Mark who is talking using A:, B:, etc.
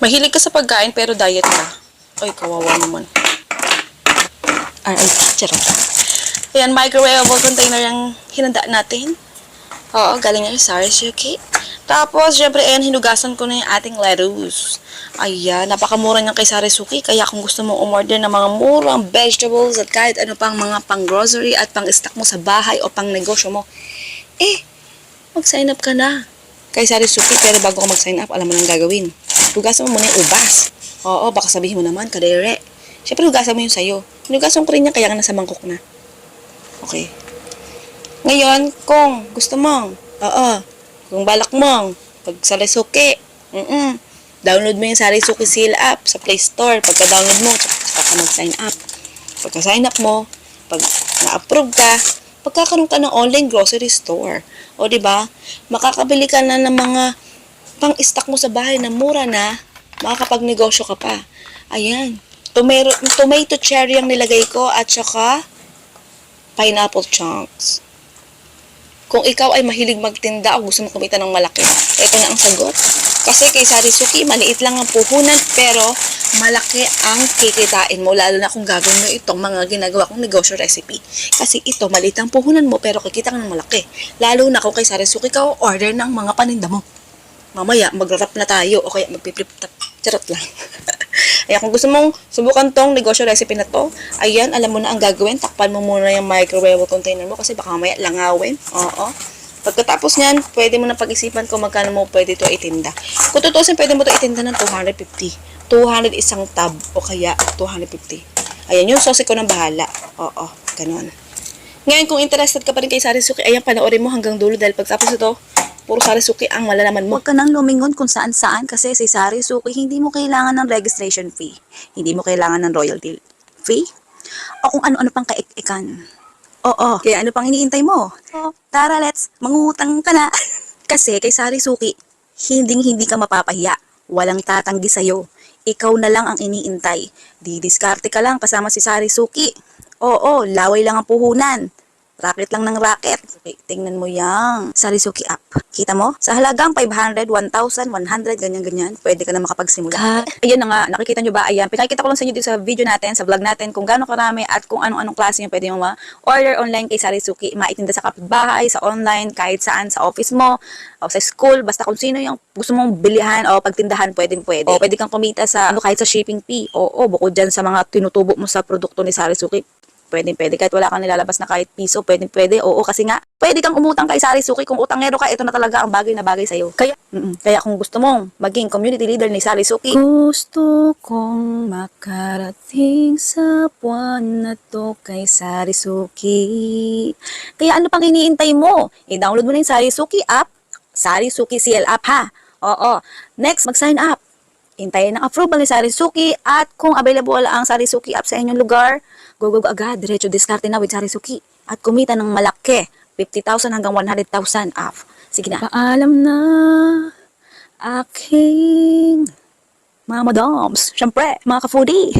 A: Mahilig ka sa pagkain pero diet ka. Ay, kawawa naman. Ay, charot. Ayan, microwavable container yung hinanda natin. Oo, galing nga sa Sarisuki. Tapos, syempre, ayan, hinugasan ko na yung ating lettuce. Ayan, napakamura niyan kay Sarisuki. Kaya kung gusto mo umorder ng mga murang vegetables at kahit ano pang mga pang-grocery at pang-stock mo sa bahay o pang-negosyo mo, mag-sign up ka na kay Sarisuki. Pero bago ka mag-sign up, alam mo nang gagawin. Hugasan mo muna yung ubas. Oo, baka sabihin mo naman, kadere. Syempre, hugasan mo yung sayo. Hinugasan ko rin yan, kaya nga nasa mangkok na. Okay. Ngayon, kung gusto mong, kung balak mong, pag Sarisuki, download mo yung Sarisuki Seal app sa Play Store. Pagka-download mo, saka ka mag-sign up. Pagka-sign up mo, pag na-approve ka, pagkakaroon ka ng online grocery store. O, diba? Makakabili ka na ng mga pang-stock mo sa bahay na mura na, makakapag-negosyo ka pa. Ayan. Tomato cherry ang nilagay ko at saka pineapple chunks. Kung ikaw ay mahilig magtinda o gusto mo kumita ng malaki, ito na ang sagot. Kasi kay Sarisuki, maliit lang ang puhunan pero malaki ang kikitain mo. Lalo na kung gagawin mo itong mga ginagawa kong negosyo recipe. Kasi ito, maliit ang puhunan mo pero kikita ka ng malaki. Lalo na kung kay Sarisuki ka order ng mga paninda mo. Mamaya, mag-wrap na tayo o kaya mag-flip top. Charot lang. Ayan, kung gusto mong subukan tong negosyo recipe na to, ayan, alam mo na ang gagawin. Takpan mo muna yung microwave container mo kasi baka mamaya langawin. Oo. Pagkatapos nyan, pwede mo na pag-isipan kung magkano mo pwede ito itinda. Kung tutusin, pwede mo ito itinda ng 250. 200 isang tab o kaya 250. Ayan, yung sauce ko ng bahala. Oo, ganun. Ngayon, kung interested ka pa rin kay Sarisuki, ayan, panoorin mo hanggang dulo dahil pagtapos ito, puro Sarisuki ang malalaman mo.
B: Huwag ka nang lumingon kung saan-saan kasi si Sarisuki hindi mo kailangan ng registration fee. Hindi mo kailangan ng royalty fee. O kung ano-ano pang kaikikan. Oo, kaya ano pang iniintay mo? Tara, let's mangutang ka na. Kasi kay Sarisuki, hindi ka mapapahiya. Walang tatanggi sa'yo. Ikaw na lang ang iniintay. Didiskarte ka lang kasama si Sarisuki. Oo, laway lang ang puhunan. Racket lang ng racket. Okay, tingnan mo yang Sarisuki app. Kita mo? Sa halagang 500, 1,000, 100, ganyan-ganyan, pwede ka na makapagsimula. Ayan na nga, nakikita nyo ba? Ayan, pinakita ko lang sa inyo dito sa video natin, sa vlog natin, kung gaano karami at kung anong-anong klase yung pwede mo ma-order online kay Sarisuki. Maitinda sa kapitbahay, sa online, kahit saan, sa office mo, o sa school, basta kung sino yung gusto mong bilihan o pagtindahan, pwede. O pwede kang kumita sa kahit sa shipping fee. Oo, bukod dyan sa mga tinutubo mo sa produkto ni Sarisuki. Pwede. Kahit wala kang nilalabas na kahit piso, pwede. Oo, kasi nga, pwede kang umutang kay Sarisuki. Kung utangero ka, ito na talaga ang bagay na bagay sa'yo. Kaya kung gusto mong maging community leader ni Sarisuki, gusto kong makarating sa buwan na to kay Sarisuki. Kaya ano pang iniintay mo? I-download mo na yung Sarisuki app, Sarisuki CL app ha. Oo. Next, mag-sign up. Hintayin ang approval ni Sarisuki at kung available ang Sarisuki app sa inyong lugar, go agad, diretso diskarte na with Sarisuki at kumita ng malaki, 50,000 hanggang 100,000 off. Sige na. Paalam na aking mga madams, syempre, mga ka-foodie.